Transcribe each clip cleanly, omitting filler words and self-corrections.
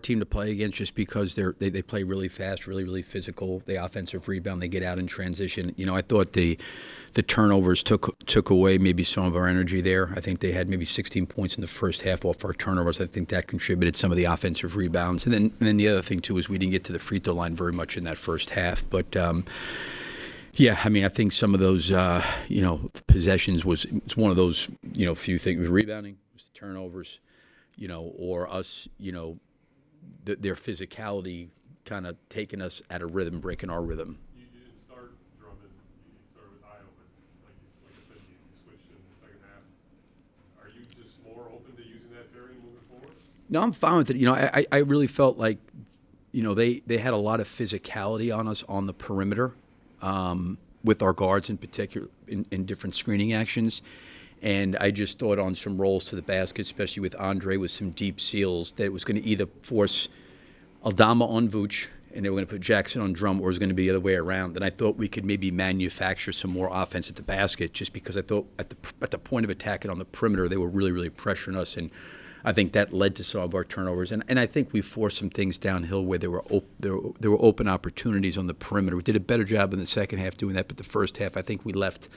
team to play against just because they play really fast, really physical. They offensive rebound, they get out in transition. I thought the turnovers took away maybe some of our energy there. I think they had maybe 16 points in the first half off our turnovers. I think that contributed some of the offensive rebounds. And then the other thing too is we didn't get to the free throw line very much in that first half. But yeah, I mean, I think some of those possessions it's one of those few things. It was rebounding, it was the turnovers, or us, their physicality kind of taking us out of rhythm, breaking our rhythm. You didn't start Drummond. You started with Iowa. Like I said, you switched in the second half. Are you just more open to using that pairing moving forward? No, I'm fine with it. I really felt like, they had a lot of physicality on us on the perimeter, with our guards in particular, in different screening actions. And I just thought on some rolls to the basket, especially with Andre with some deep seals, that it was going to either force Aldama on Vooch and they were going to put Jackson on Drum, or it was going to be the other way around. And I thought we could maybe manufacture some more offense at the basket, just because I thought at the point of attack and on the perimeter, they were really pressuring us. And I think that led to some of our turnovers. And I think we forced some things downhill where there were open opportunities on the perimeter. We did a better job in the second half doing that, but the first half I think we left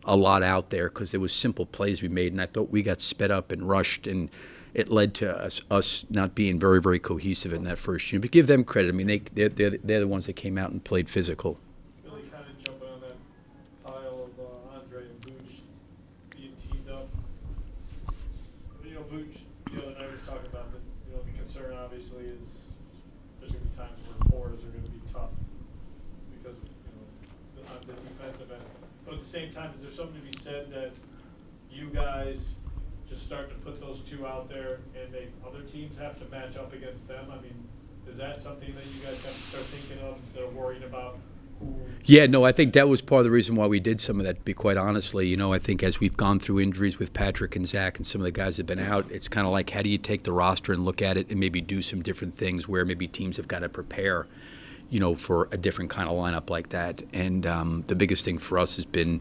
a lot out there because there was simple plays we made, and I thought we got sped up and rushed, and it led to us not being very cohesive in that first unit. But give them credit. I mean, they're the ones that came out and played physical. Really kind of jumping on that pile of Andre and Vooch being teamed up. Vooch the other night was talking about that. The concern obviously is there's going to be times where fours are going to be tough because of the defensive end. But at the same time, is there something to be said that you guys just start to put those two out there and other teams have to match up against them? I mean, is that something that you guys have to start thinking of instead of worrying about who? Yeah, no, I think that was part of the reason why we did some of that, to be quite honestly. I think as we've gone through injuries with Patrick and Zach and some of the guys that have been out, it's kind of like, how do you take the roster and look at it and maybe do some different things where maybe teams have got to prepare for a different kind of lineup like that. And the biggest thing for us has been,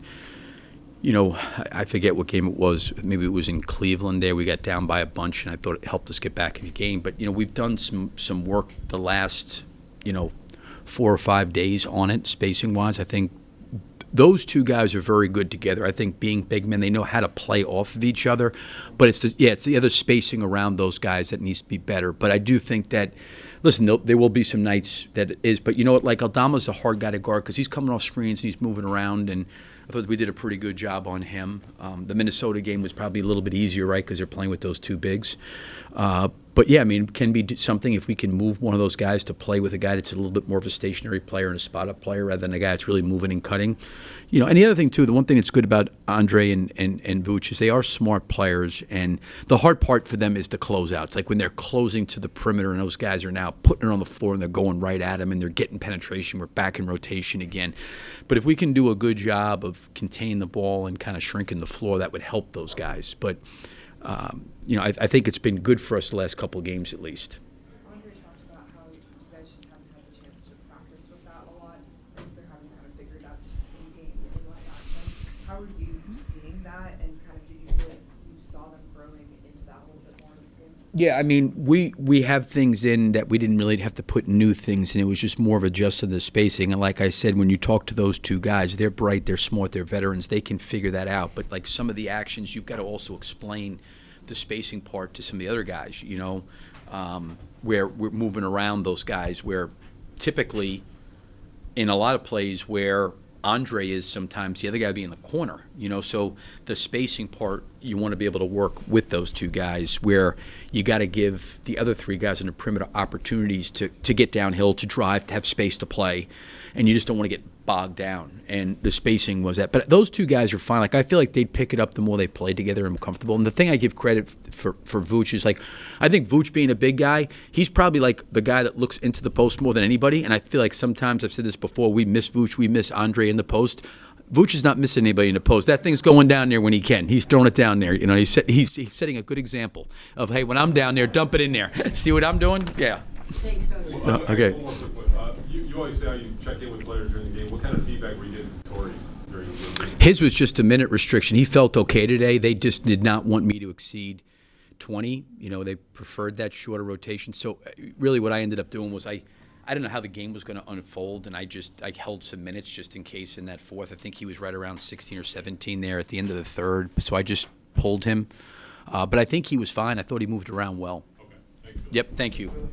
I forget what game it was. Maybe it was in Cleveland there. We got down by a bunch, and I thought it helped us get back in the game. But, we've done some work the last, 4 or 5 days on it, spacing-wise. I think those two guys are very good together. I think being big men, they know how to play off of each other. But it's the other spacing around those guys that needs to be better. But I do think that, listen, there will be some nights that it is. But you know what? Like, Aldama's a hard guy to guard because he's coming off screens and he's moving around. And I thought we did a pretty good job on him. The Minnesota game was probably a little bit easier, right, because they're playing with those two bigs. But, yeah, I mean, it can be something if we can move one of those guys to play with a guy that's a little bit more of a stationary player and a spot-up player rather than a guy that's really moving and cutting. And the other thing, too, the one thing that's good about Andre and Vooch is they are smart players, and the hard part for them is the closeouts. Like when they're closing to the perimeter and those guys are now putting it on the floor and they're going right at him and they're getting penetration, we're back in rotation again. But if we can do a good job of containing the ball and kind of shrinking the floor, that would help those guys. But I think it's been good for us the last couple of games at least. Andre talked about how you guys just haven't had the chance to practice with that a lot, as they're having kind of figured out just in game and live action. How are you seeing that, and kind of did you feel like you saw them growing into that a little bit more in this game? Yeah, I mean, we have things in that we didn't really have to put new things in. It was just more of adjusting the spacing. And like I said, when you talk to those two guys, they're bright, they're smart, they're veterans. They can figure that out. But like some of the actions, you've got to also explain the spacing part to some of the other guys, where we're moving around those guys, where typically in a lot of plays where Andre is, sometimes the other guy would be in the corner, so the spacing part, you want to be able to work with those two guys, where you got to give the other three guys in the perimeter opportunities to get downhill, to drive, to have space to play, and you just don't want to get bogged down. And the spacing was that. But those two guys are fine. Like, I feel like they'd pick it up the more they played together and were comfortable. And the thing I give credit for Vooch is, like, I think Vooch being a big guy, he's probably like the guy that looks into the post more than anybody. And I feel like sometimes, I've said this before, we miss Vooch, we miss Andre in the post. Vooch is not missing anybody in the post. That thing's going down there when he can. He's throwing it down there. He's setting a good example of, hey, when I'm down there, dump it in there. See what I'm doing? Yeah. Thanks, Coach. No, okay. One more quick one. You always say how you check in with players during the game. What kind of feedback were you getting from Torrey during the game? His was just a minute restriction. He felt okay today. They just did not want me to exceed 20. They preferred that shorter rotation. So really what I ended up doing was I didn't know how the game was going to unfold, and I held some minutes just in case in that fourth. I think he was right around 16 or 17 there at the end of the third. So I just pulled him. But I think he was fine. I thought he moved around well. Okay, thank you. Yep, thank you.